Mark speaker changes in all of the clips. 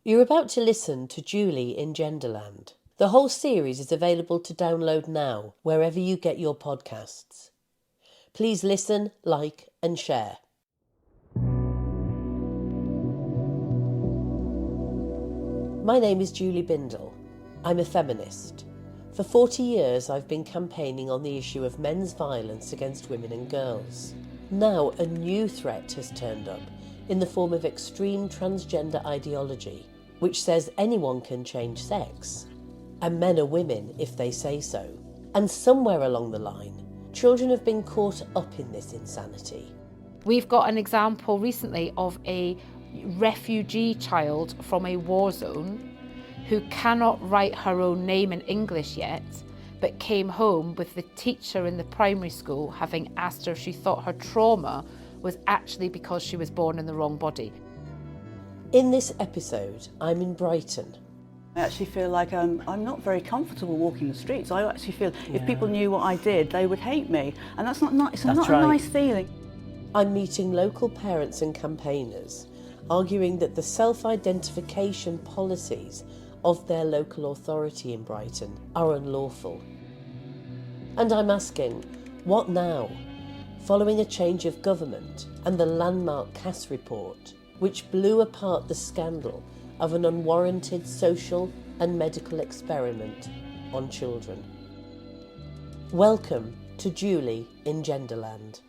Speaker 1: You're about to listen to Julie in Genderland. The whole series is available to download now, wherever you get your podcasts. Please listen, like and share. My name is Julie Bindel. I'm a feminist. For 40 years I've been campaigning on the issue of men's violence against women and girls. Now a new threat has turned up in the form of extreme transgender ideology, which says anyone can change sex, and men are women if they say so. And somewhere along the line, children have been caught up in this insanity.
Speaker 2: We've got an example recently of a refugee child from a war zone who cannot write her own name in English yet, but came home with the teacher in the primary school having asked her if she thought her trauma was actually because she was born in the wrong body.
Speaker 1: In this episode, I'm in Brighton.
Speaker 3: I actually feel like I'm not very comfortable walking the streets. I actually feel if people knew what I did, they would hate me. And that's not nice. It's not a nice feeling.
Speaker 1: I'm meeting local parents and campaigners, arguing that the self-identification policies of their local authority in Brighton are unlawful. And I'm asking, what now? Following a change of government and the landmark Cass report, which blew apart the scandal of an unwarranted social and medical experiment on children. Welcome to Julie in Genderland.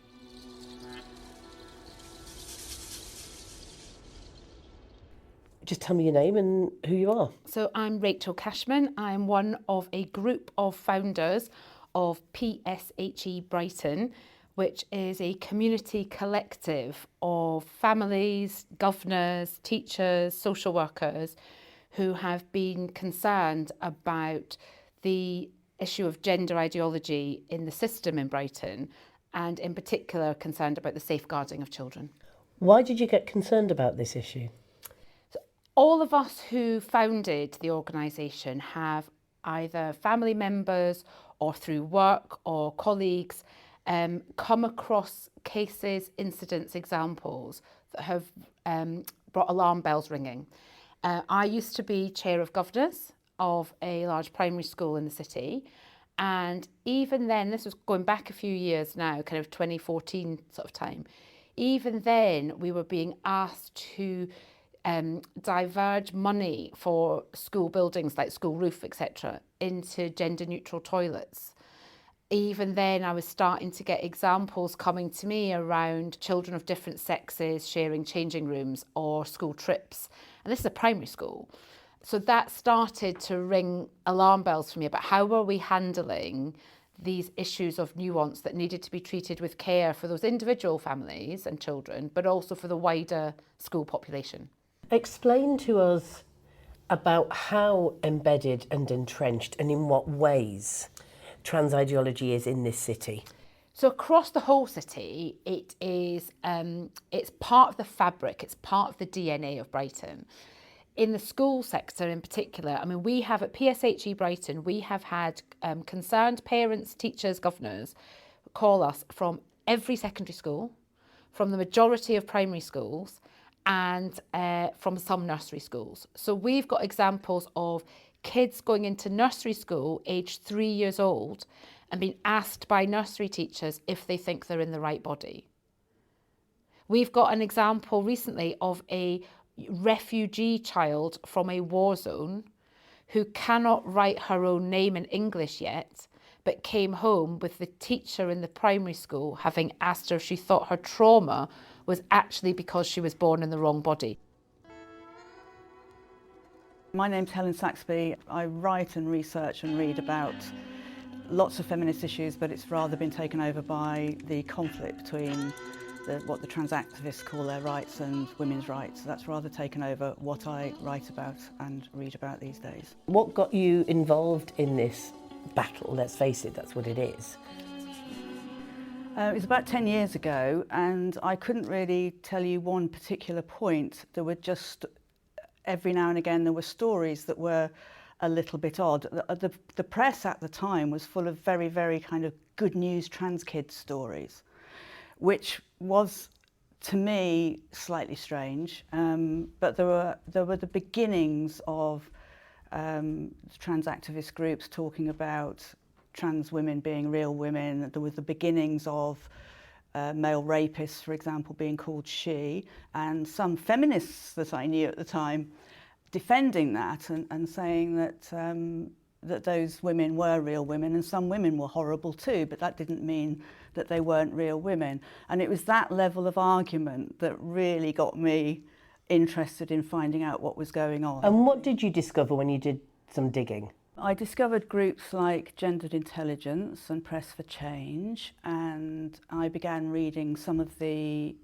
Speaker 1: Just tell me your name and who you are.
Speaker 2: So I'm Rachel Cashman. I'm one of a group of founders of PSHE Brighton, which is a community collective of families, governors, teachers, social workers who have been concerned about the issue of gender ideology in the system in Brighton, and in particular concerned about the safeguarding of children.
Speaker 1: Why did you get concerned about this issue?
Speaker 2: So all of us who founded the organisation have either family members or through work or colleagues come across cases, incidents, examples that have brought alarm bells ringing. I used to be chair of governors of a large primary school in the city, and even then, this was going back a few years now, kind of 2014 sort of time, even then we were being asked to diverge money for school buildings like school roof, etc., into gender neutral toilets. Even then, I was starting to get examples coming to me around children of different sexes sharing changing rooms or school trips. And this is a primary school. So that started to ring alarm bells for me about how were we handling these issues of nuance that needed to be treated with care for those individual families and children, but also for the wider school population.
Speaker 1: Explain to us about how embedded and entrenched and in what ways trans ideology is in this city.
Speaker 2: So across the whole city, it is it's part of the fabric, it's part of the DNA of Brighton. In the school sector in particular, I mean, we have at PSHE Brighton, we have had concerned parents, teachers, governors call us from every secondary school, from the majority of primary schools, and from some nursery schools. So we've got examples of kids going into nursery school aged 3 years old and being asked by nursery teachers if they think they're in the right body. We've got an example recently of a refugee child from a war zone who cannot write her own name in English yet, but came home with the teacher in the primary school having asked her if she thought her trauma was actually because she was born in the wrong body.
Speaker 3: My name's Helen Saxby. I write and research and read about lots of feminist issues, but it's rather been taken over by the conflict between what the trans activists call their rights and women's rights. That's rather taken over what I write about and read about these days.
Speaker 1: What got you involved in this battle? Let's face it, that's what it is.
Speaker 3: It was about 10 years ago, and I couldn't really tell you one particular point. There were just, every now and again, there were stories that were a little bit odd. The press at the time was full of very, very kind of good news trans kids stories, which was to me, slightly strange, but there were the beginnings of trans activist groups talking about trans women being real women. There was the beginnings of male rapists, for example, being called she, and some feminists that I knew at the time defending that and saying that those women were real women, and some women were horrible too, but that didn't mean that they weren't real women. And it was that level of argument that really got me interested in finding out what was going on.
Speaker 1: And what did you discover when you did some digging?
Speaker 3: I discovered groups like Gendered Intelligence and Press for Change, and I began reading some of the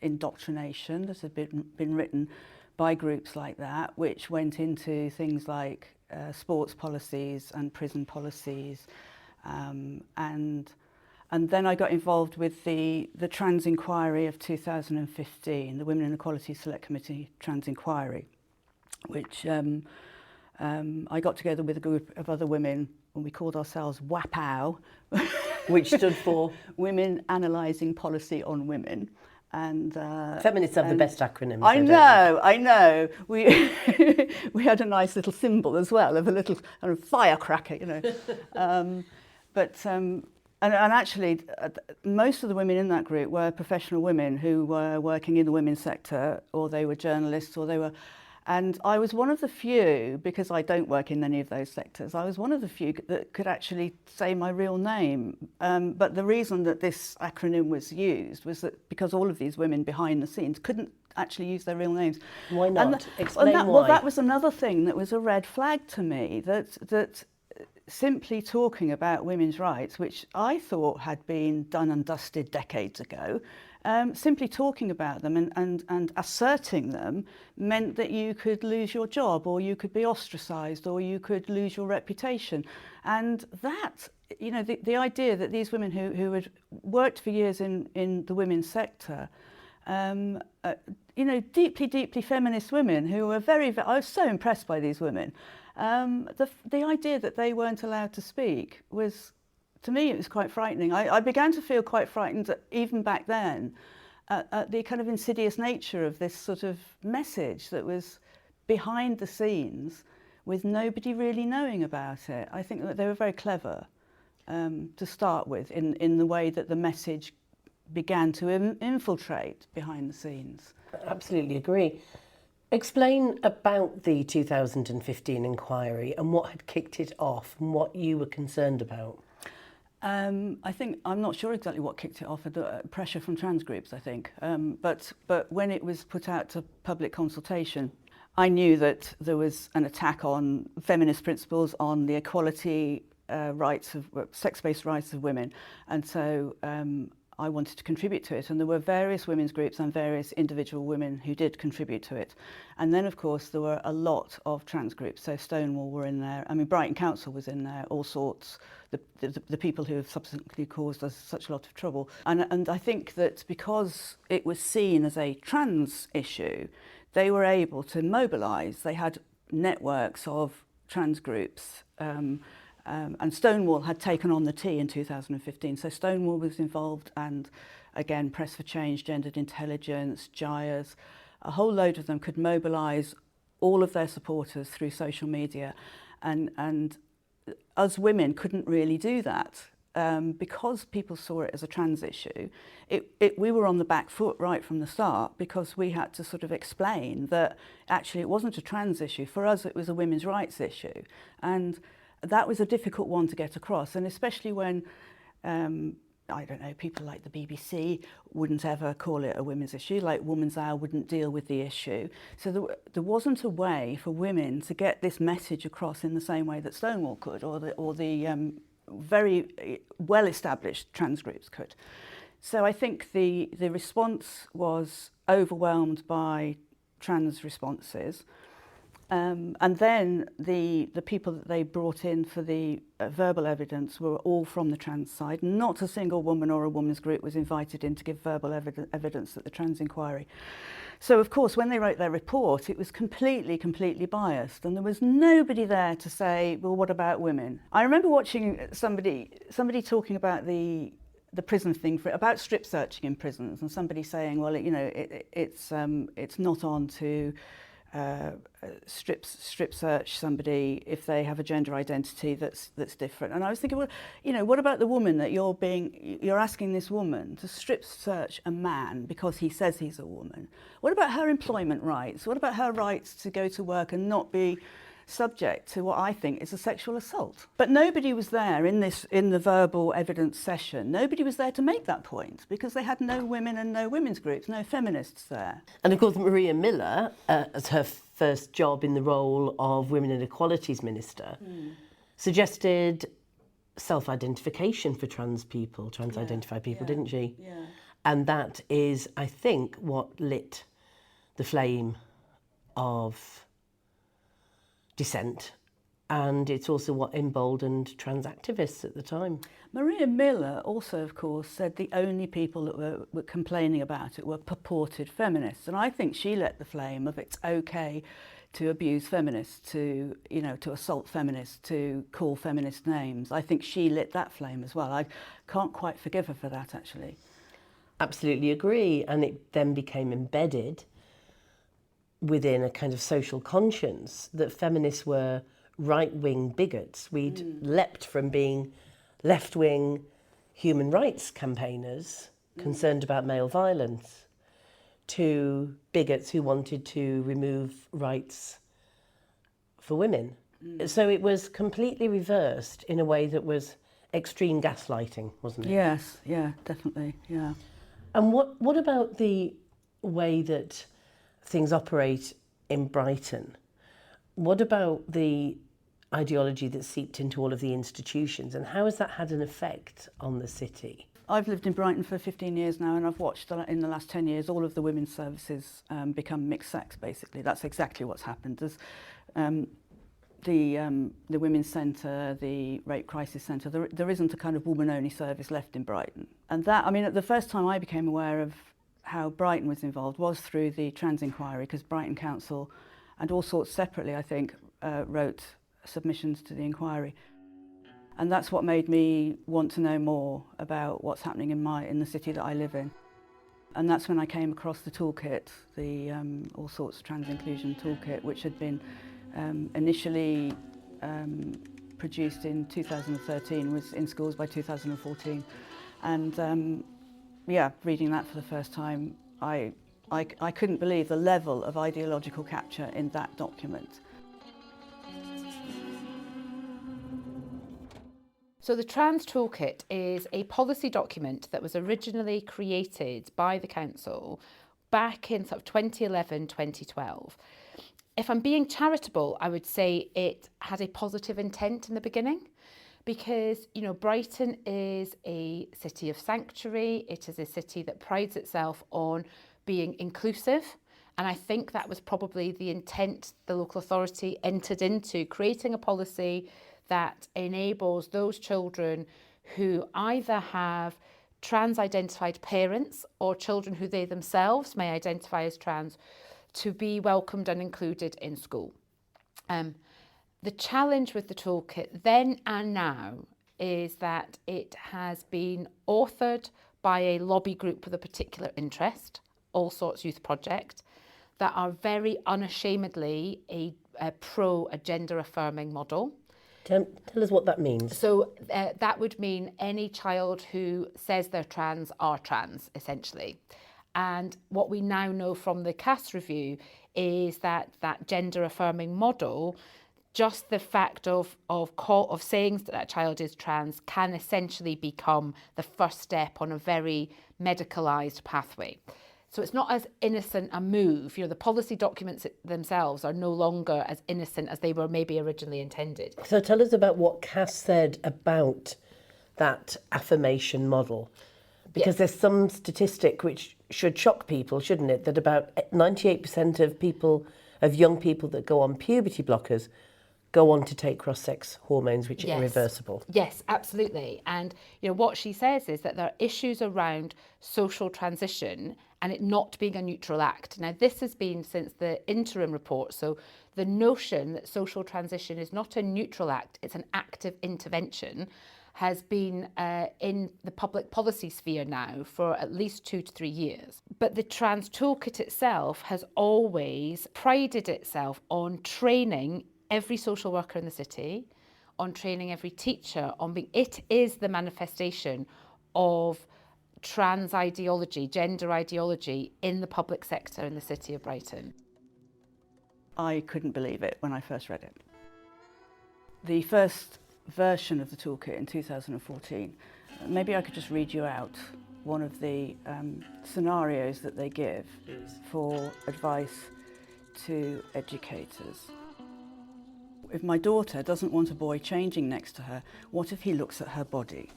Speaker 3: indoctrination that had been written by groups like that, which went into things like sports policies and prison policies, and then I got involved with the Trans Inquiry of 2015, the Women and Equality Select Committee Trans Inquiry, which I got together with a group of other women, and we called ourselves WAPOW,
Speaker 1: which stood for
Speaker 3: Women Analysing Policy on Women. And
Speaker 1: feminists have the best acronyms.
Speaker 3: I know. We we had a nice little symbol as well of a little kind of firecracker, you know. And actually, most of the women in that group were professional women who were working in the women's sector, or they were journalists, or they were. And I was one of the few, because I don't work in any of those sectors, I was one of the few that could actually say my real name. But the reason that this acronym was used was that because all of these women behind the scenes couldn't actually use their real names.
Speaker 1: Why not? Explain why.
Speaker 3: Well, that was another thing that was a red flag to me, that simply talking about women's rights, which I thought had been done and dusted decades ago, simply talking about them and asserting them meant that you could lose your job, or you could be ostracised, or you could lose your reputation. And that, you know, the idea that these women who had worked for years in the women's sector, you know, deeply feminist women who were I was so impressed by these women. The idea that they weren't allowed to speak was, to me, it was quite frightening. I began to feel quite frightened even back then at the kind of insidious nature of this sort of message that was behind the scenes with nobody really knowing about it. I think that they were very clever to start with in the way that the message began to infiltrate behind the scenes.
Speaker 1: I absolutely agree. Explain about the 2015 inquiry and what had kicked it off and what you were concerned about.
Speaker 3: I think, I'm not sure exactly what kicked it off, pressure from trans groups, I think. But when it was put out to public consultation, I knew that there was an attack on feminist principles, on the equality rights of sex-based rights of women. And so I wanted to contribute to it, and there were various women's groups and various individual women who did contribute to it. And then, of course, there were a lot of trans groups. So Stonewall were in there. I mean, Brighton Council was in there, all sorts, the people who have subsequently caused us such a lot of trouble. And I think that because it was seen as a trans issue, they were able to mobilise. They had networks of trans groups, and Stonewall had taken on the T in 2015. So Stonewall was involved, and again, Press for Change, Gendered Intelligence, GIAs, a whole load of them could mobilise all of their supporters through social media. And us women couldn't really do that because people saw it as a trans issue. We were on the back foot right from the start, because we had to sort of explain that actually it wasn't a trans issue. For us, it was a women's rights issue. And that was a difficult one to get across, and especially when, I don't know, people like the BBC wouldn't ever call it a women's issue, like Woman's Hour wouldn't deal with the issue. So there wasn't a way for women to get this message across in the same way that Stonewall could, or the very well-established trans groups could. So I think the response was overwhelmed by trans responses. And then the people that they brought in for the verbal evidence were all from the trans side. Not a single woman or a woman's group was invited in to give verbal evidence at the trans inquiry. So, of course, when they wrote their report, it was completely biased, and there was nobody there to say, well, what about women? I remember watching somebody talking about the the prison thing about strip searching in prisons, and somebody saying, well, it's not on to strip search somebody if they have a gender identity that's different. And I was thinking, well, what about the woman that you're asking this woman to strip search a man because he says he's a woman? What about her employment rights? What about her rights to go to work and not be subject to what I think is a sexual assault? But nobody was there in the verbal evidence session. Nobody was there to make that point because they had no women and no women's groups, no feminists there.
Speaker 1: And of course, Maria Miller, as her first job in the role of Women and Equalities Minister, suggested self-identification for trans-identified people, didn't she?
Speaker 3: Yeah.
Speaker 1: And that is, I think, what lit the flame of dissent, and it's also what emboldened trans activists at the time.
Speaker 3: Maria Miller also, of course, said the only people that were complaining about it were purported feminists, and I think she lit the flame of it's okay to abuse feminists, to assault feminists, to call feminist names. I think she lit that flame as well. I can't quite forgive her for that, actually.
Speaker 1: Absolutely agree, and it then became embedded within a kind of social conscience that feminists were right-wing bigots. We'd leapt from being left-wing human rights campaigners concerned about male violence to bigots who wanted to remove rights for women. So it was completely reversed in a way that was extreme gaslighting, wasn't it?
Speaker 3: Yes, yeah, definitely, yeah.
Speaker 1: And what about the way that things operate in Brighton? What about the ideology that seeped into all of the institutions, and how has that had an effect on the city?
Speaker 3: I've lived in Brighton for 15 years now, and I've watched in the last 10 years all of the women's services become mixed sex, basically. That's exactly what's happened. There's the Women's Centre, the Rape Crisis Centre, there isn't a kind of woman-only service left in Brighton. And that, I mean, the first time I became aware of how Brighton was involved was through the trans inquiry, because Brighton Council and all sorts separately, I think, wrote submissions to the inquiry. And that's what made me want to know more about what's happening in the city that I live in. And that's when I came across the toolkit, the all sorts trans inclusion toolkit, which had been initially produced in 2013, was in schools by 2014. And reading that for the first time, I couldn't believe the level of ideological capture in that document.
Speaker 2: So the Trans Toolkit is a policy document that was originally created by the council back in sort of 2011, 2012. If I'm being charitable, I would say it had a positive intent in the beginning, because, Brighton is a city of sanctuary. It is a city that prides itself on being inclusive. And I think that was probably the intent the local authority entered into, creating a policy that enables those children who either have trans-identified parents or children who they themselves may identify as trans to be welcomed and included in school. The challenge with the toolkit then and now is that it has been authored by a lobby group with a particular interest, All Sorts Youth Project, that are very unashamedly a gender-affirming model.
Speaker 1: Tell us what that means.
Speaker 2: So that would mean any child who says they're trans are trans, essentially. And what we now know from the CAS review is that gender-affirming model, just the fact of saying that child is trans can essentially become the first step on a very medicalised pathway. So it's not as innocent a move. The policy documents themselves are no longer as innocent as they were maybe originally intended.
Speaker 1: So tell us about what Cass said about that affirmation model. Because there's some statistic which should shock people, shouldn't it? That about 98% of young people that go on puberty blockers go on to take cross-sex hormones, which are irreversible.
Speaker 2: Yes, absolutely. And what she says is that there are issues around social transition and it not being a neutral act. Now, this has been since the interim report. So the notion that social transition is not a neutral act, it's an active intervention, has been in the public policy sphere now for at least 2 to 3 years. But the trans toolkit itself has always prided itself on training every social worker in the city, on training every teacher, on being, it is the manifestation of trans ideology, gender ideology in the public sector in the city of Brighton.
Speaker 3: I couldn't believe it when I first read it. The first version of the toolkit in 2014, maybe I could just read you out one of the scenarios that they give for advice to educators. If my daughter doesn't want a boy changing next to her, what if he looks at her body?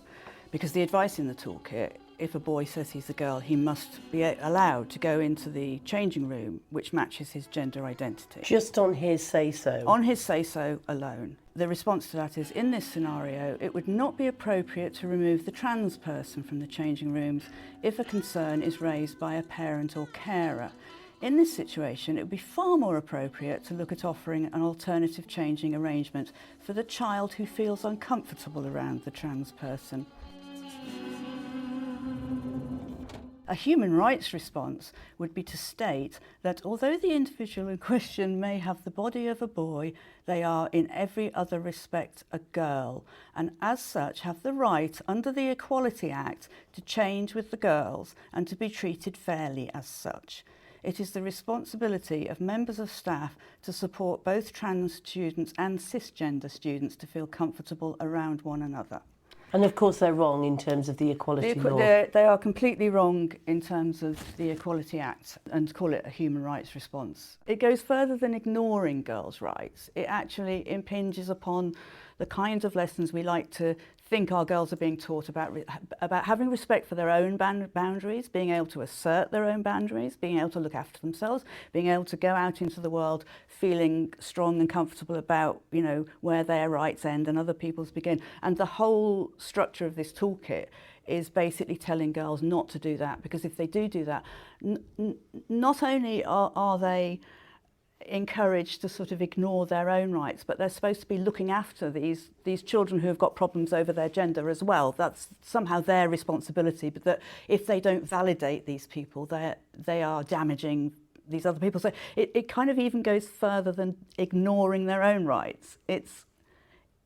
Speaker 3: Because the advice in the toolkit, if a boy says he's a girl, he must be allowed to go into the changing room which matches his gender identity.
Speaker 1: Just on his say-so?
Speaker 3: On his say-so alone. The response to that is, in this scenario, it would not be appropriate to remove the trans person from the changing rooms if a concern is raised by a parent or carer. In this situation, it would be far more appropriate to look at offering an alternative changing arrangement for the child who feels uncomfortable around the trans person. A human rights response would be to state that although the individual in question may have the body of a boy, they are in every other respect a girl, and as such have the right under the Equality Act to change with the girls and to be treated fairly as such. It is the responsibility of members of staff to support both trans students and cisgender students to feel comfortable around one another.
Speaker 1: And of course they're wrong in terms of the equality law.
Speaker 3: They are completely wrong in terms of the Equality Act and call it a human rights response. It goes further than ignoring girls' rights. It actually impinges upon the kinds of lessons we like to think our girls are being taught about having respect for their own boundaries, being able to assert their own boundaries, being able to look after themselves, being able to go out into the world feeling strong and comfortable about, you know, where their rights end and other people's begin. And the whole structure of this toolkit is basically telling girls not to do that, because if they do that, not only are they encouraged to sort of ignore their own rights, but they're supposed to be looking after these children who have got problems over their gender as well. That's somehow their responsibility, but that if they don't validate these people, they are damaging these other people. So it kind of even goes further than ignoring their own rights. It's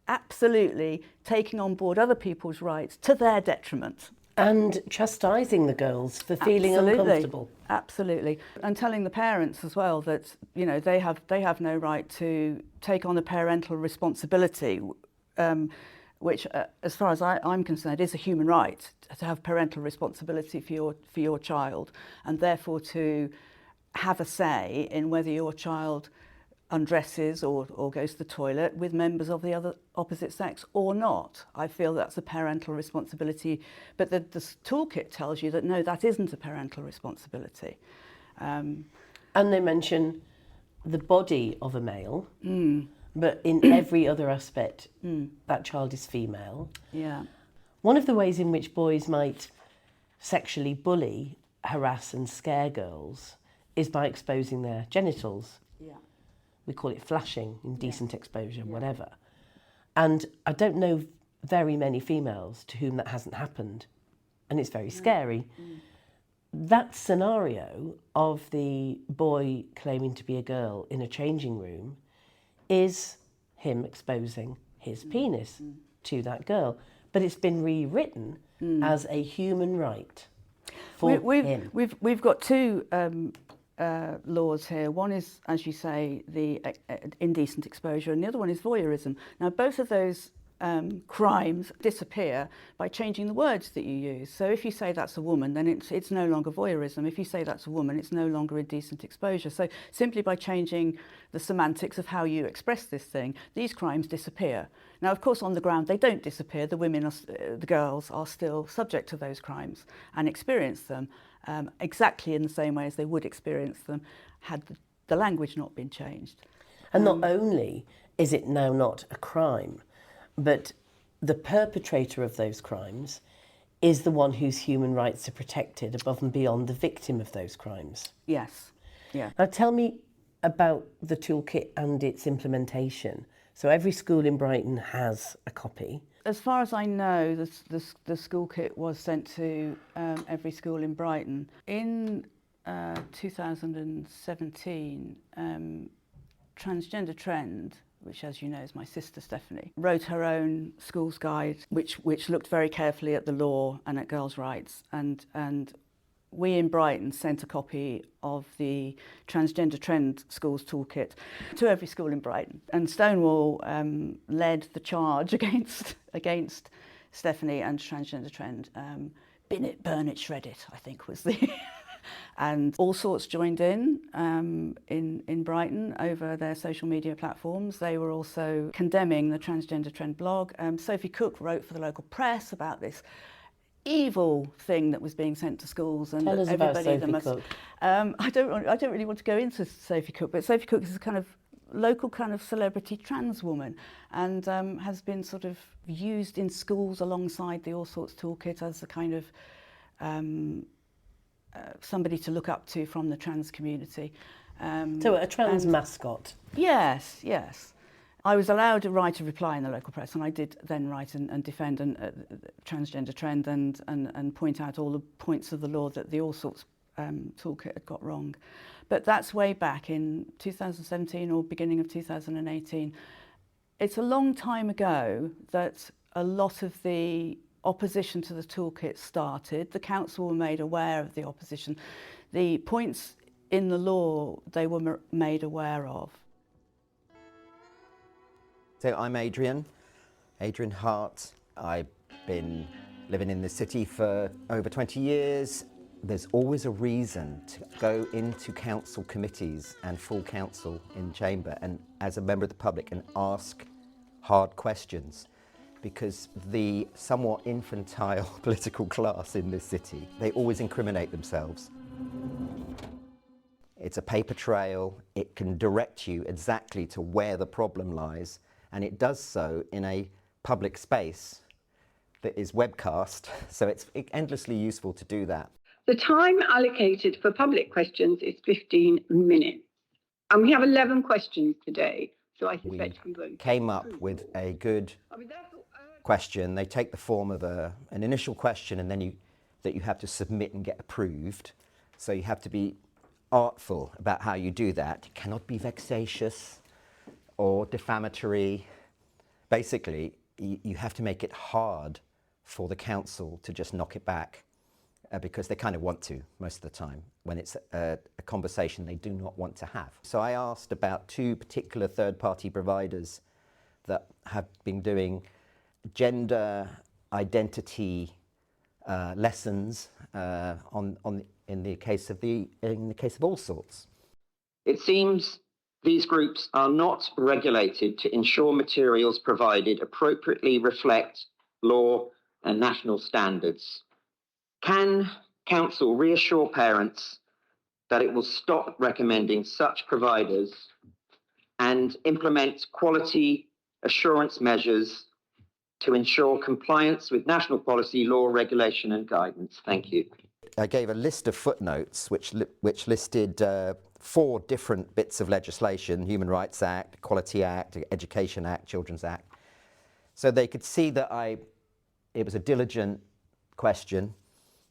Speaker 3: absolutely taking on board other people's rights to their detriment.
Speaker 1: And chastising the girls for feeling uncomfortable.
Speaker 3: Absolutely. And telling the parents as well that, you know, they have no right to take on a parental responsibility, which, as far as I'm concerned, is a human right to have parental responsibility for your child, and therefore to have a say in whether your child undresses or goes to the toilet with members of the other opposite sex or not. I feel that's a parental responsibility, but the toolkit tells you that no, that isn't a parental responsibility.
Speaker 1: And they mention the body of a male, but in every other aspect, that child is female.
Speaker 3: Yeah.
Speaker 1: One of the ways in which boys might sexually bully, harass and scare girls is by exposing their genitals.
Speaker 3: Yeah.
Speaker 1: We call it flashing, indecent exposure, whatever. And I don't know very many females to whom that hasn't happened. And it's very scary. That scenario of the boy claiming to be a girl in a changing room is him exposing his penis to that girl. But it's been rewritten as a human right for him.
Speaker 3: We've got two laws here. One is, as you say, the indecent exposure, and the other one is voyeurism. Now, both of those crimes disappear by changing the words that you use. So if you say that's a woman, then it's no longer voyeurism. If you say that's a woman, it's no longer indecent exposure. So simply by changing the semantics of how you express this thing, these crimes disappear. Now, of course, on the ground, they don't disappear. The women, the girls, are still subject to those crimes and experience them exactly in the same way as they would experience them had the language not been changed.
Speaker 1: And not only is it now not a crime, but the perpetrator of those crimes is the one whose human rights are protected above and beyond the victim of those crimes.
Speaker 3: Yes. Yeah.
Speaker 1: Now tell me about the toolkit and its implementation. So every school in Brighton has a copy.
Speaker 3: As far as I know, the school kit was sent to every school in Brighton. In 2017, Transgender Trend, which, as you know, is my sister Stephanie, wrote her own schools guide, which looked very carefully at the law and at girls' rights. And we in Brighton sent a copy of the Transgender Trend Schools Toolkit to every school in Brighton. And Stonewall led the charge against Stephanie and Transgender Trend. Bin it, burn it, shred it, I think was the... And All Sorts joined in Brighton over their social media platforms. They were also condemning the Transgender Trend blog. Sophie Cook wrote for the local press about this evil thing that was being sent to schools, and
Speaker 1: tell us about Sophie Cook.
Speaker 3: I don't really want to go into Sophie Cook, but Sophie Cook is a kind of local kind of celebrity trans woman, and has been sort of used in schools alongside the All Sorts toolkit as a kind of somebody to look up to from the trans community.
Speaker 1: So a trans mascot.
Speaker 3: Yes, yes. I was allowed to write a reply in the local press, and I did then write and defend Transgender Trend and point out all the points of the law that the All Sorts toolkit had got wrong. But that's way back in 2017 or beginning of 2018. It's a long time ago that a lot of the opposition to the toolkit started. The council were made aware of the opposition. The points in the law they were made aware of.
Speaker 4: So I'm Adrian Hart. I've been living in the city for over 20 years. There's always a reason to go into council committees and full council in chamber and as a member of the public and ask hard questions, because the somewhat infantile political class in this city, they always incriminate themselves. It's a paper trail. It can direct you exactly to where the problem lies, and it does so in a public space that is webcast, so it's endlessly useful to do that.
Speaker 5: The time allocated for public questions is 15 minutes, and we have 11 questions today, so I suspect we won't.
Speaker 4: Came up with a good question. They take the form of an initial question, and then that you have to submit and get approved. So you have to be artful about how you do that. It cannot be vexatious or defamatory. Basically, you have to make it hard for the council to just knock it back, because they kind of want to most of the time when it's a conversation they do not want to have. So I asked about 2 particular third-party providers that have been doing gender identity lessons in the case of All Sorts.
Speaker 6: It seems these groups are not regulated to ensure materials provided appropriately reflect law and national standards. Can council reassure parents that it will stop recommending such providers and implement quality assurance measures to ensure compliance with national policy, law, regulation and guidance? Thank you.
Speaker 4: I gave a list of footnotes which listed 4 different bits of legislation: Human Rights Act, Equality Act, Education Act, Children's Act. So they could see that it was a diligent question.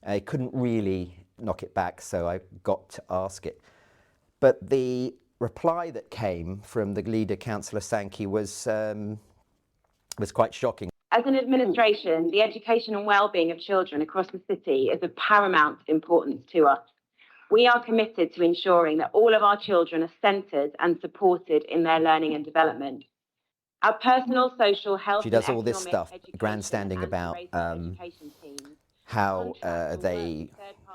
Speaker 4: I couldn't really knock it back, so I got to ask it. But the reply that came from the leader, Councillor Sankey, was quite shocking.
Speaker 7: As an administration, the education and well-being of children across the city is of paramount importance to us. We are committed to ensuring that all of our children are centred and supported in their learning and development. Our personal, social, health,
Speaker 4: she does all this stuff, grandstanding about how they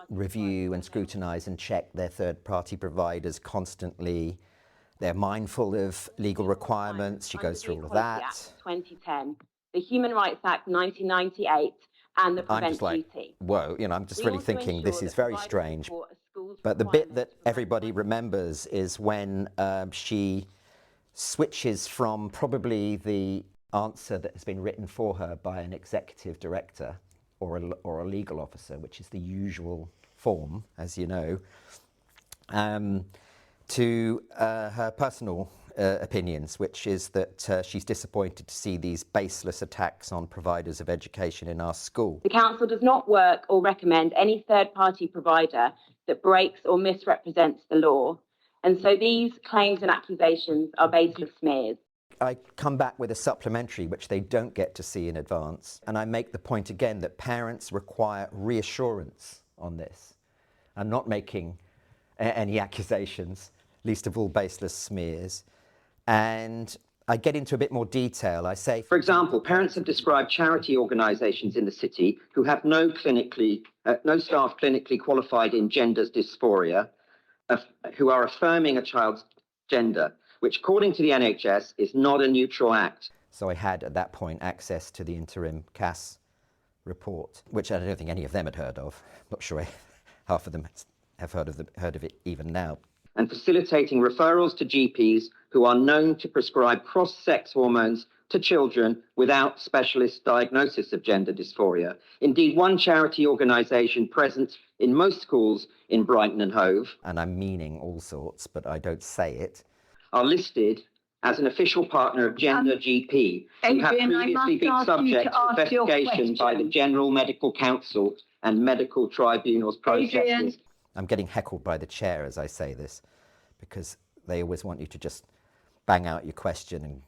Speaker 4: review and scrutinise and check their third-party providers constantly. They're mindful of legal requirements. She goes through all of that.
Speaker 7: Act 2010, the Human Rights Act 1998, and the Prevent Duty.
Speaker 4: Whoa, I'm just really thinking this is very strange. But the bit that everybody remembers is when she switches from probably the answer that has been written for her by an executive director or a legal officer, which is the usual form, as you know, to her personal opinions, which is that she's disappointed to see these baseless attacks on providers of education in our school.
Speaker 7: The council does not work or recommend any third-party provider that breaks or misrepresents the law, and so these claims and accusations are baseless smears.
Speaker 4: I come back with a supplementary which they don't get to see in advance, and I make the point again that parents require reassurance on this. I'm not making any accusations, least of all baseless smears, and I get into a bit more detail. I say,
Speaker 6: for example, parents have described charity organisations in the city who have no staff clinically qualified in gender dysphoria, who are affirming a child's gender, which according to the NHS is not a neutral act.
Speaker 4: So I had at that point access to the interim CAS report, which I don't think any of them had heard of. I'm not sure half of them have heard of it even now.
Speaker 6: And facilitating referrals to GPs who are known to prescribe cross-sex hormones to children without specialist diagnosis of gender dysphoria. Indeed, one charity organisation present in most schools in Brighton and Hove,
Speaker 4: and I'm meaning all sorts, but I don't say it,
Speaker 6: are listed as an official partner of Gender GP, who have previously been subject to investigation by the General Medical Council and medical tribunals processes.
Speaker 4: I'm getting heckled by the chair as I say this, because they always want you to just bang out your question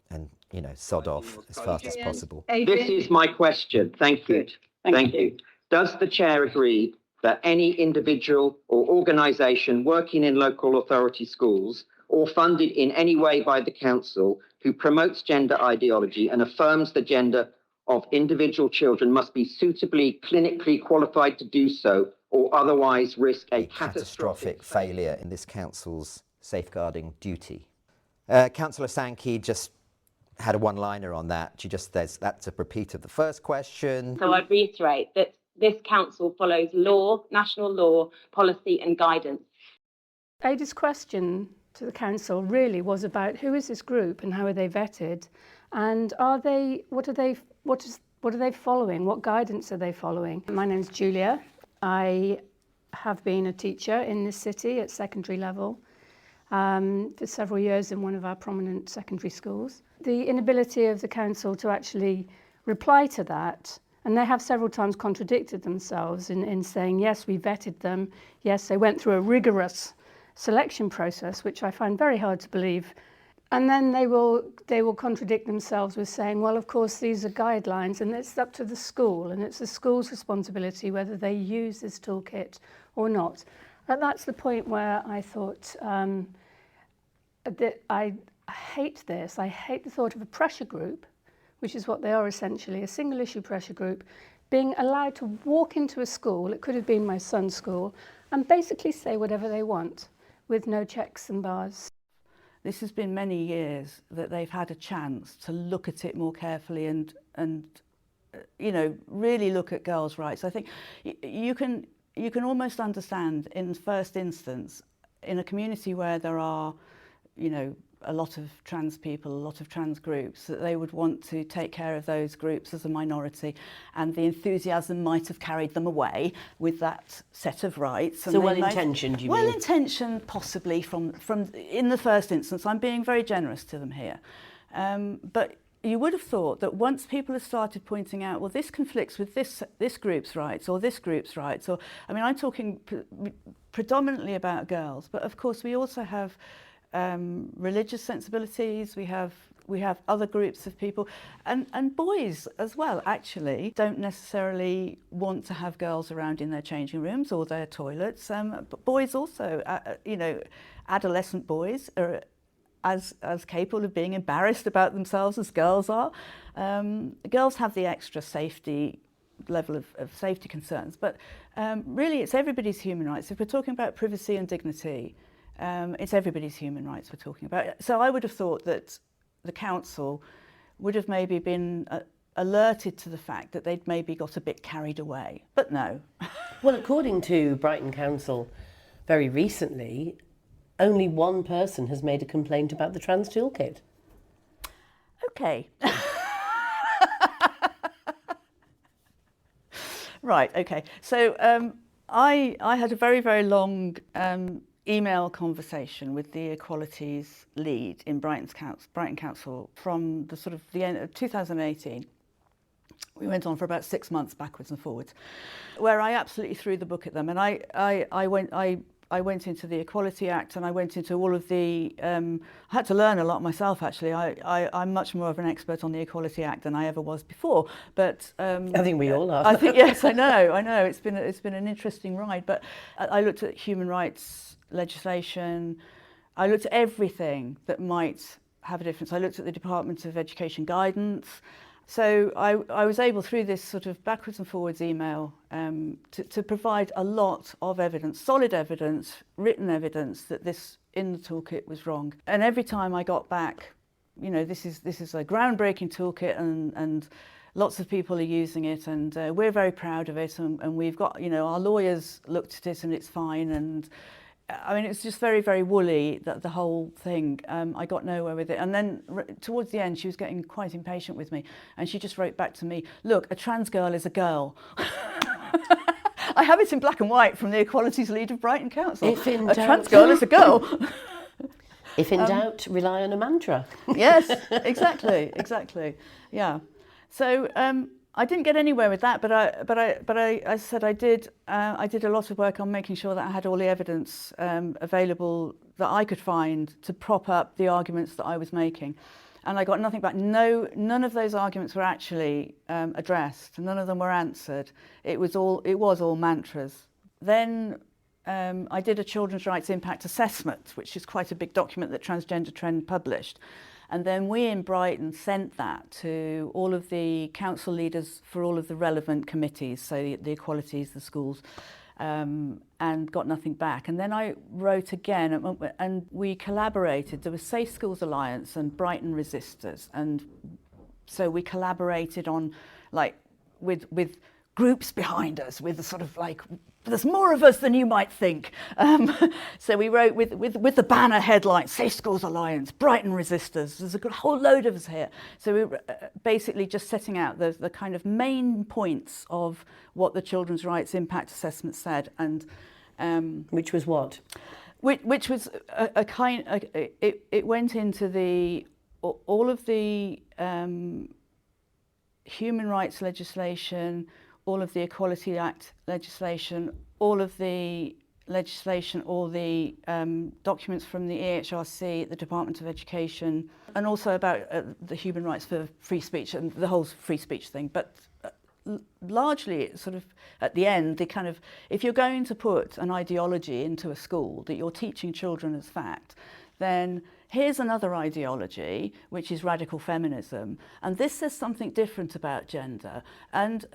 Speaker 4: and you know, sod off as fast as possible.
Speaker 6: This is my question. Thank you. Thank you. Does the chair agree that any individual or organisation working in local authority schools or funded in any way by the council who promotes gender ideology and affirms the gender of individual children must be suitably clinically qualified to do so, or otherwise risk a
Speaker 4: catastrophic failure in this council's safeguarding duty? Councillor Sankey just had a one-liner on that. She just says that's a repeat of the first question.
Speaker 7: So I'd reiterate that this council follows law, national law, policy and guidance.
Speaker 8: Ada's question to the council really was about who is this group and how are they vetted, and what are they following? What guidance are they following? My name's Julia. I have been a teacher in this city at secondary level for several years in one of our prominent secondary schools. The inability of the council to actually reply to that, and they have several times contradicted themselves in saying, yes, we vetted them, yes, they went through a rigorous selection process, which I find very hard to believe. And then they will contradict themselves with saying, well, of course, these are guidelines and it's up to the school and it's the school's responsibility whether they use this toolkit or not. And that's the point where I thought that I hate this. I hate the thought of a pressure group, which is what they are essentially, a single issue pressure group, being allowed to walk into a school, it could have been my son's school, and basically say whatever they want with no checks and bars.
Speaker 3: This has been many years that they've had a chance to look at it more carefully and you know, really look at girls' rights. I think you can almost understand in first instance in a community where there are, you know, a lot of trans people, a lot of trans groups, that they would want to take care of those groups as a minority, and the enthusiasm might have carried them away with that set of rights.
Speaker 1: So well-intentioned, you mean?
Speaker 3: Well-intentioned, possibly from in the first instance. I'm being very generous to them here, but you would have thought that once people have started pointing out, well, this conflicts with this group's rights or this group's rights, or I mean, I'm talking predominantly about girls, but of course we also have religious sensibilities, we have other groups of people, and boys as well actually don't necessarily want to have girls around in their changing rooms or their toilets. But boys also, you know, adolescent boys are as capable of being embarrassed about themselves as girls are. Girls have the extra safety level of safety concerns, but really it's everybody's human rights. If we're talking about privacy and dignity, it's everybody's human rights we're talking about. So I would have thought that the council would have maybe been alerted to the fact that they'd maybe got a bit carried away, but no.
Speaker 1: Well, according to Brighton Council, very recently, only one person has made a complaint about the trans toolkit.
Speaker 3: Okay. Right, okay. So I had a very, very long email conversation with the equalities lead in Brighton Council from the sort of the end of 2018. We went on for about 6 months backwards and forwards, where I absolutely threw the book at them, and I went into the Equality Act, and I went into all of the. I had to learn a lot myself. Actually, I'm much more of an expert on the Equality Act than I ever was before. But
Speaker 1: I think we all are.
Speaker 3: I think yes, I know. It's been an interesting ride. But I looked at human rights legislation. I looked at everything that might have a difference. I looked at the Department of Education guidance. So I was able, through this sort of backwards and forwards email, to provide a lot of evidence, solid evidence, written evidence that this in the toolkit was wrong. And every time I got back, you know, this is a groundbreaking toolkit, and lots of people are using it, and we're very proud of it, and we've got, you know, our lawyers looked at it and it's fine. And I mean, it's just very, very woolly, that the whole thing. I got nowhere with it. And then towards the end, she was getting quite impatient with me. And she just wrote back to me, look, a trans girl is a girl. I have it in black and white from the Equalities Lead of Brighton Council.
Speaker 1: If in
Speaker 3: a
Speaker 1: doubt,
Speaker 3: trans girl is a girl.
Speaker 1: If in doubt, rely on a mantra.
Speaker 3: Yes, exactly. Yeah. So I didn't get anywhere with that, but I said I did a lot of work on making sure that I had all the evidence available that I could find to prop up the arguments that I was making, and I got nothing back. None of those arguments were actually addressed. None of them were answered. It was all mantras. Then I did a children's rights impact assessment, which is quite a big document that Transgender Trend published. And then we in Brighton sent that to all of the council leaders for all of the relevant committees, so the equalities, the schools, and got nothing back. And then I wrote again, and we collaborated. There was Safe Schools Alliance and Brighton Resistors, and so we collaborated on, like, with groups behind us, with sort of like, there's more of us than you might think. So we wrote with the banner headline, Safe Schools Alliance, Brighton Resistors. There's a whole load of us here. So we were basically just setting out the kind of main points of what the Children's Rights Impact Assessment said. And
Speaker 1: which was what?
Speaker 3: Which was a kind. It went into all of the human rights legislation, all of the Equality Act legislation, all of the legislation, all the documents from the EHRC, the Department of Education, and also about the human rights for free speech and the whole free speech thing. But largely, it's sort of at the end, the kind of, if you're going to put an ideology into a school that you're teaching children as fact, then here's another ideology, which is radical feminism, and this says something different about gender. And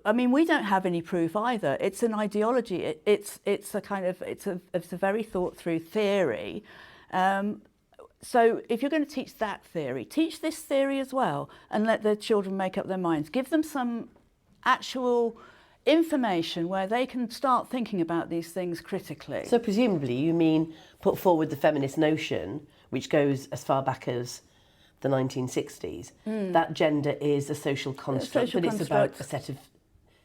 Speaker 3: I mean, we don't have any proof either. It's an ideology. It's a very thought through theory. So if you're going to teach that theory, teach this theory as well, and let the children make up their minds. Give them some actual information where they can start thinking about these things critically.
Speaker 1: So presumably you mean put forward the feminist notion, which goes as far back as the 1960s, that gender is a social construct, but it's about a set of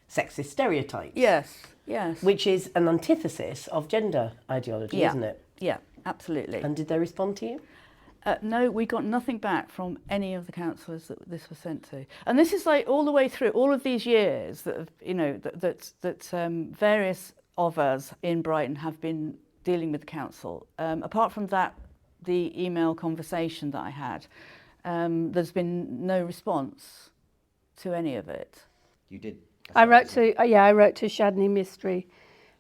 Speaker 1: sexist stereotypes.
Speaker 3: Yes.
Speaker 1: Which is an antithesis of gender ideology, isn't it?
Speaker 3: Yeah, absolutely.
Speaker 1: And did they respond to you?
Speaker 3: No, we got nothing back from any of the councillors that this was sent to. And this is like all the way through, all of these years that have, you know, that various of us in Brighton have been dealing with the council. Apart from that, the email conversation that I had, there's been no response to any of it.
Speaker 4: You did?
Speaker 8: I wrote to Shadney Mystery,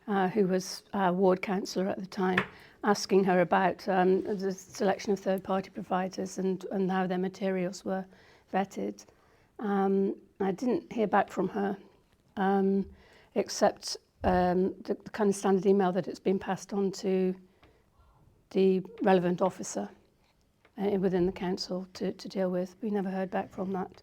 Speaker 8: who was ward councillor at the time, asking her about the selection of third-party providers and how their materials were vetted. I didn't hear back from her, except the kind of standard email that it's been passed on to the relevant officer within the council to deal with. We never heard back from that.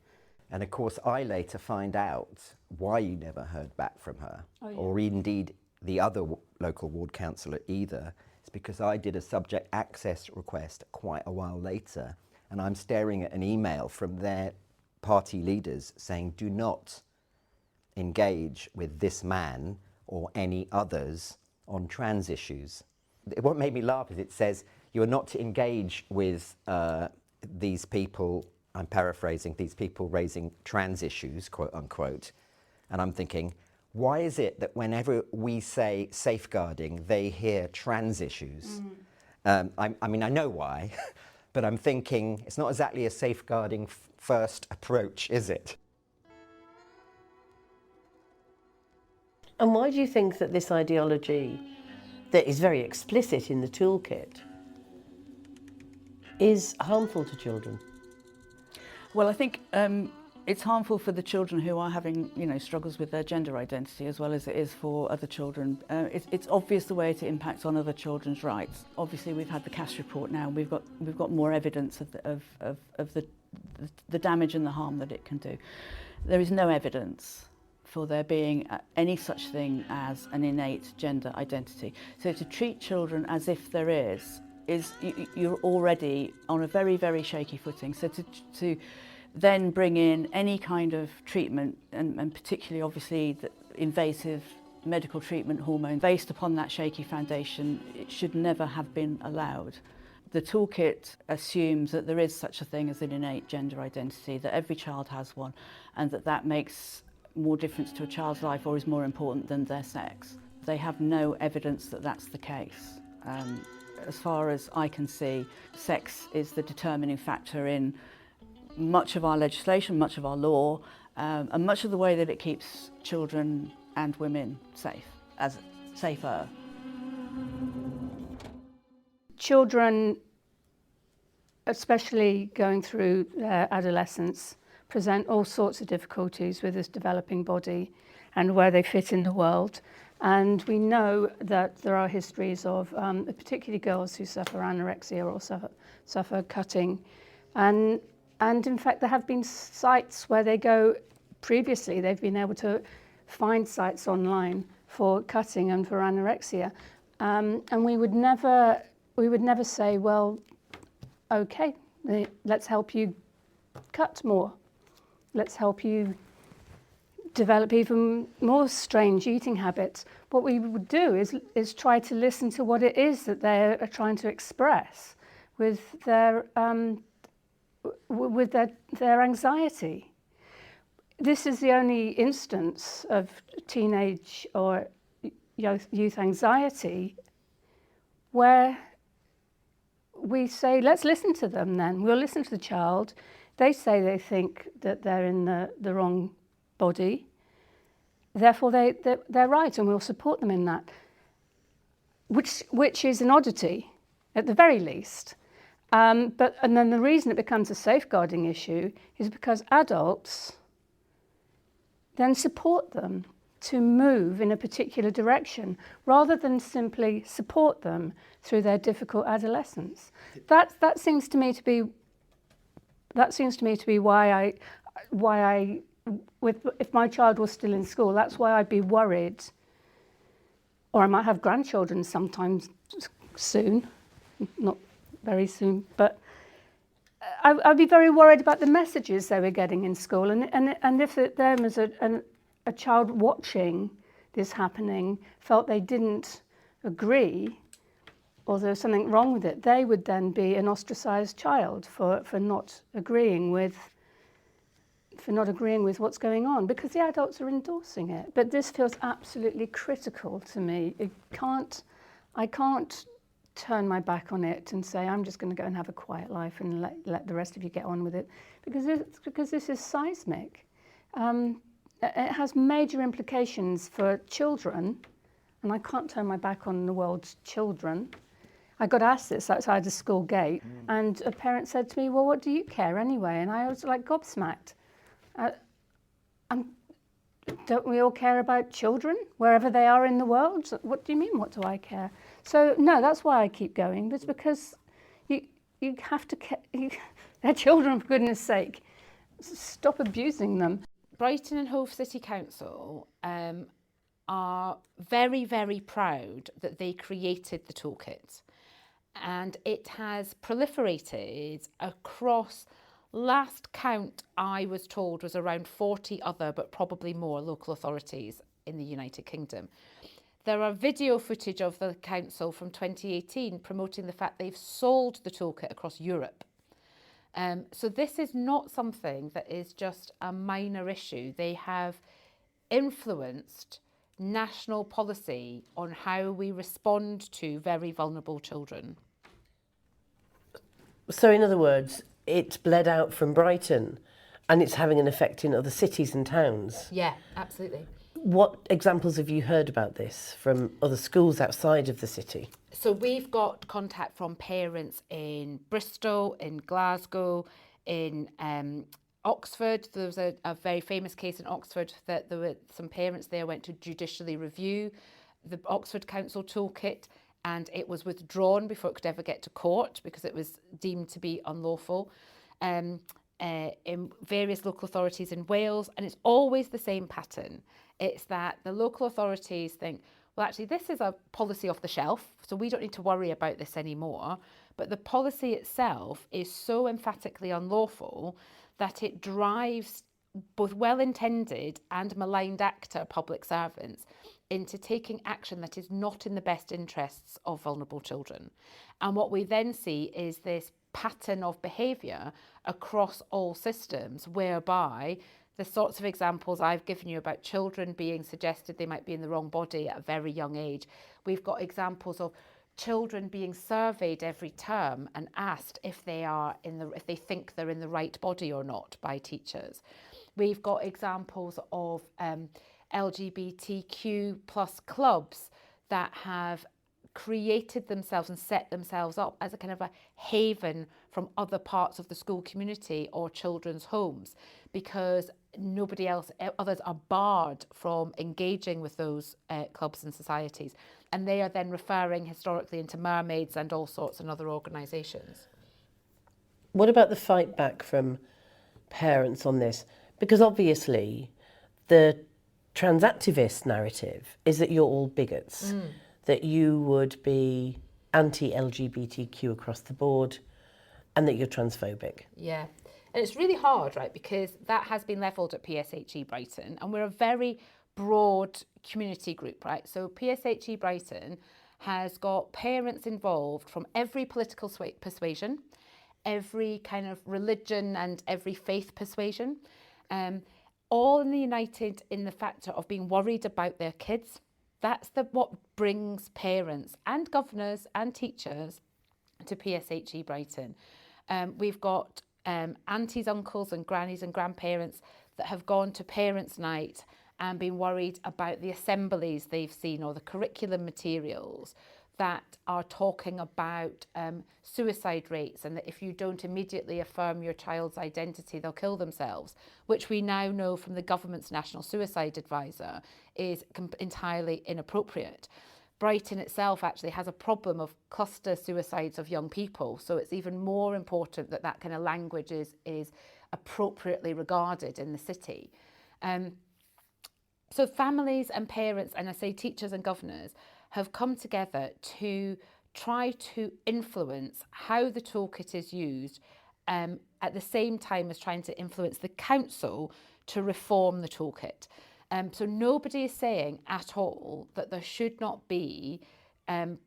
Speaker 4: And of course, I later find out why you never heard back from her, or indeed the other local ward councillor either. It's because I did a subject access request quite a while later, and I'm staring at an email from their party leaders saying, do not engage with this man or any others on trans issues. what made me laugh is it says you are not to engage with these people, I'm paraphrasing, these people raising trans issues, quote unquote. And I'm thinking, why is it that whenever we say safeguarding, they hear trans issues? I mean, I know why, but I'm thinking it's not exactly a safeguarding first approach, is it?
Speaker 1: And why do you think that this ideology, that is very explicit in the toolkit, is harmful to children?
Speaker 3: Well, I think it's harmful for the children who are having, struggles with their gender identity, as well as it is for other children. It's obvious the way it impacts on other children's rights. Obviously, we've had the Cass report now. We've got more evidence of the damage and the harm that it can do. There is no evidence for there being any such thing as an innate gender identity. So to treat children as if there is you're already on a very, very shaky footing. So to then bring in any kind of treatment, and particularly obviously the invasive medical treatment, hormone, based upon that shaky foundation, it should never have been allowed. The toolkit assumes that there is such a thing as an innate gender identity, that every child has one, and that makes more difference to a child's life or is more important than their sex. They have no evidence that that's the case. As far as I can see, sex is the determining factor in much of our legislation, much of our law, and much of the way that it keeps children and women safer.
Speaker 8: Children, especially going through their adolescence, present all sorts of difficulties with this developing body and where they fit in the world. And we know that there are histories of particularly girls who suffer anorexia or suffer cutting. And in fact, there have been sites where they go, previously they've been able to find sites online for cutting and for anorexia. And we would never say, well, okay, let's help you cut more. Let's help you develop even more strange eating habits. What we would do is try to listen to what it is that they are trying to express with their anxiety. This is the only instance of teenage or youth anxiety where we say, let's listen to them then. We'll listen to the child. They say they think that they're in the wrong body. Therefore, they're right, and we'll support them in that, which is an oddity, at the very least. And then the reason it becomes a safeguarding issue is because adults then support them to move in a particular direction, rather than simply support them through their difficult adolescence. That seems to me to be why I if my child was still in school, that's why I'd be worried, or I might have grandchildren sometime soon, not very soon, but I'd be very worried about the messages they were getting in school, and if them as a child watching this happening felt they didn't agree, or there was something wrong with it, they would then be an ostracized child for not agreeing with what's going on, because the adults are endorsing it. But this feels absolutely critical to me. I can't turn my back on it and say, I'm just going to go and have a quiet life and let the rest of you get on with it, because this is seismic. It has major implications for children, and I can't turn my back on the world's children. I got asked this outside the school gate, and a parent said to me, well, what do you care anyway? And I was like gobsmacked. Don't we all care about children, wherever they are in the world? What do you mean, what do I care? So, no, that's why I keep going. It's because you have to they're children, for goodness sake. Stop abusing them.
Speaker 2: Brighton and Hove City Council are very, very proud that they created the toolkit. And it has proliferated across, last count I was told was around 40 other, but probably more, local authorities in the United Kingdom. There are video footage of the council from 2018 promoting the fact they've sold the toolkit across Europe. So this is not something that is just a minor issue. They have influenced national policy on how we respond to very vulnerable children.
Speaker 1: So in other words, it's bled out from Brighton and it's having an effect in other cities and towns.
Speaker 2: Yeah, absolutely.
Speaker 1: What examples have you heard about this from other schools outside of the city?
Speaker 2: So we've got contact from parents in Bristol, in Glasgow, in Oxford. There was a very famous case in Oxford that there were some parents there went to judicially review the Oxford Council toolkit, and it was withdrawn before it could ever get to court because it was deemed to be unlawful. In various local authorities in Wales, and it's always the same pattern. It's that the local authorities think, well, actually, this is a policy off the shelf, so we don't need to worry about this anymore. But the policy itself is so emphatically unlawful that it drives both well-intended and maligned actor public servants into taking action that is not in the best interests of vulnerable children. And what we then see is this pattern of behaviour across all systems, whereby the sorts of examples I've given you about children being suggested they might be in the wrong body at a very young age. We've got examples of children being surveyed every term and asked if they think they're in the right body or not by teachers. We've got examples of LGBTQ plus clubs that have created themselves and set themselves up as a kind of a haven from other parts of the school community or children's homes, because others are barred from engaging with those clubs and societies. And they are then referring historically into mermaids and all sorts and other organisations.
Speaker 1: What about the fight back from parents on this? Because obviously the trans activist narrative is that you're all bigots, that you would be anti-LGBTQ across the board and that you're transphobic.
Speaker 2: Yeah. And it's really hard, right, because that has been levelled at PSHE Brighton, and we're a very broad community group, right? So PSHE Brighton has got parents involved from every political persuasion, every kind of religion and every faith persuasion, all united in the factor of being worried about their kids. That's what brings parents and governors and teachers to PSHE Brighton. We've got aunties, uncles and grannies and grandparents that have gone to parents' night and been worried about the assemblies they've seen or the curriculum materials that are talking about suicide rates, and that if you don't immediately affirm your child's identity, they'll kill themselves, which we now know from the government's National Suicide Advisor is entirely inappropriate. Brighton itself actually has a problem of cluster suicides of young people, so it's even more important that that kind of language is appropriately regarded in the city. So families and parents, and I say teachers and governors, have come together to try to influence how the toolkit is used, at the same time as trying to influence the council to reform the toolkit. So nobody is saying at all that there should not be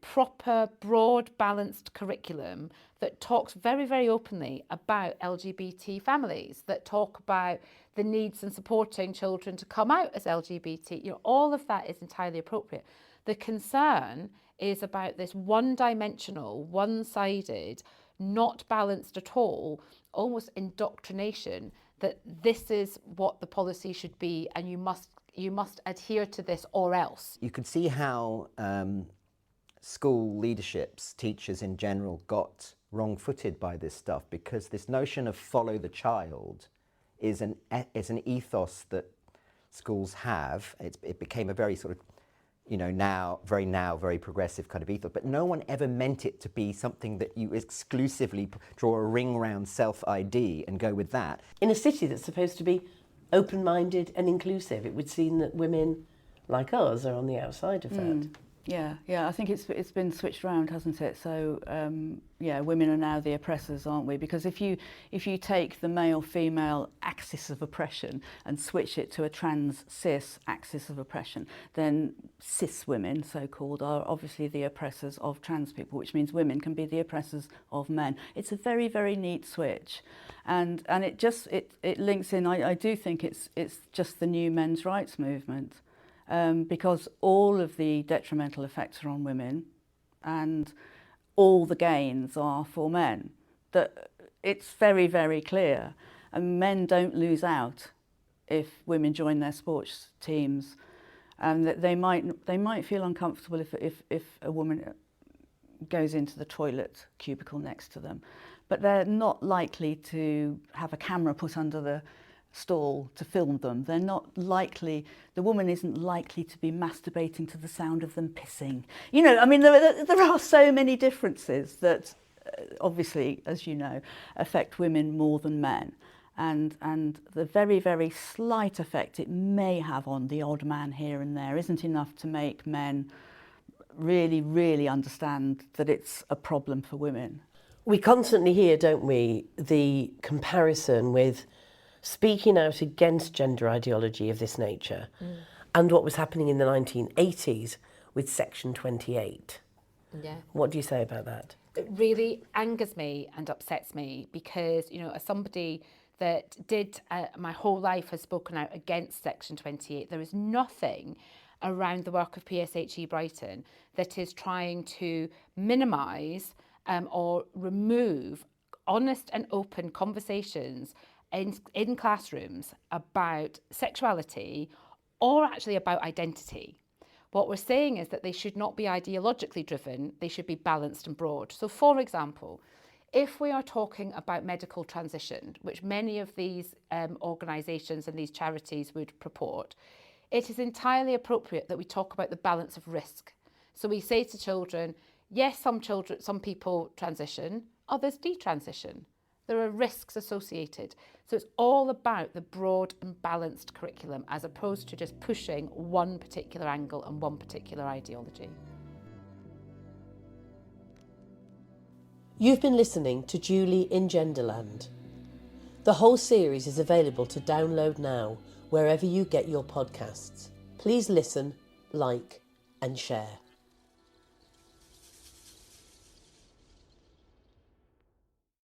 Speaker 2: proper, broad, balanced curriculum that talks very, very openly about LGBT families, that talk about the needs and supporting children to come out as LGBT. You know, all of that is entirely appropriate. The concern is about this one-dimensional, one-sided, not balanced at all, almost indoctrination that this is what the policy should be and you must adhere to this or else.
Speaker 4: You could see how school leaderships, teachers in general, got wrong-footed by this stuff, because this notion of follow the child is an ethos that schools have. It became a very sort of, now very progressive kind of ethos, but no one ever meant it to be something that you exclusively draw a ring around self-ID and go with that.
Speaker 1: In a city that's supposed to be open-minded and inclusive, it would seem that women like us are on the outside of that.
Speaker 3: Yeah. I think it's been switched around, hasn't it? So women are now the oppressors, aren't we? Because if you take the male-female axis of oppression and switch it to a trans-cis axis of oppression, then cis women, so-called, are obviously the oppressors of trans people, which means women can be the oppressors of men. It's a very, very neat switch, and it links in. I do think it's just the new men's rights movement. Because all of the detrimental effects are on women and all the gains are for men. That it's very, very clear. And men don't lose out if women join their sports teams. And that they might feel uncomfortable if a woman goes into the toilet cubicle next to them. But they're not likely to have a camera put under the stall to film them. They're not likely, the woman isn't likely to be masturbating to the sound of them pissing. You know, I mean, there are so many differences that obviously, as you know, affect women more than men. And the very, very slight effect it may have on the odd man here and there isn't enough to make men really, really understand that it's a problem for women.
Speaker 1: We constantly hear, don't we, the comparison with speaking out against gender ideology of this nature and what was happening in the 1980s with Section 28.
Speaker 2: Yeah.
Speaker 1: What do you say about that?
Speaker 2: It really angers me and upsets me because, you know, as somebody that did my whole life has spoken out against Section 28, there is nothing around the work of PSHE Brighton that is trying to minimise or remove honest and open conversations in classrooms about sexuality or actually about identity. What we're saying is that they should not be ideologically driven, they should be balanced and broad. So for example, if we are talking about medical transition, which many of these organisations and these charities would purport, it is entirely appropriate that we talk about the balance of risk. So we say to children, yes, some people transition, others detransition. There are risks associated. So it's all about the broad and balanced curriculum as opposed to just pushing one particular angle and one particular ideology.
Speaker 1: You've been listening to Julie in Genderland. The whole series is available to download now wherever you get your podcasts. Please listen, like and share.